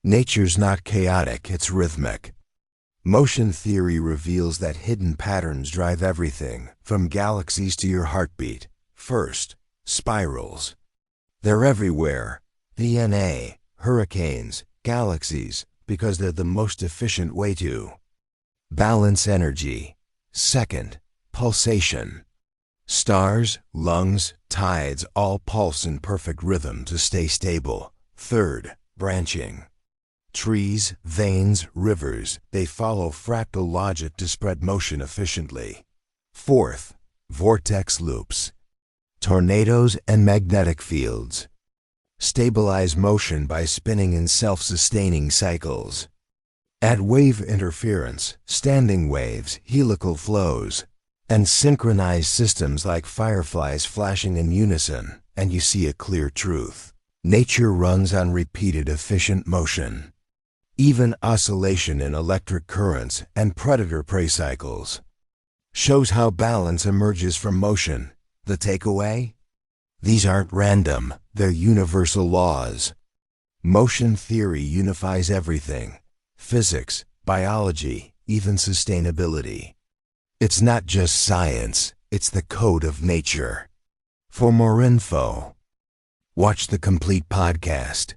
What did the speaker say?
Nature's not chaotic, it's rhythmic. Motion theory reveals that hidden patterns drive everything, from galaxies to your heartbeat. First, spirals. They're everywhere. DNA, hurricanes, galaxies, because they're the most efficient way to balance energy. Second, pulsation. Stars, lungs, tides all pulse in perfect rhythm to stay stable. Third, branching. Trees, veins, rivers, they follow fractal logic to spread motion efficiently. Fourth, vortex loops. Tornadoes and magnetic fields stabilize motion by spinning in self-sustaining cycles. Add wave interference, standing waves, helical flows, and synchronize systems like fireflies flashing in unison, and you see a clear truth. Nature runs on repeated efficient motion. Even oscillation in electric currents and predator-prey cycles shows how balance emerges from motion. The takeaway? These aren't random, they're universal laws. Motion theory unifies everything: physics, biology, even sustainability. It's not just science, it's the code of nature. For more info, watch the complete podcast.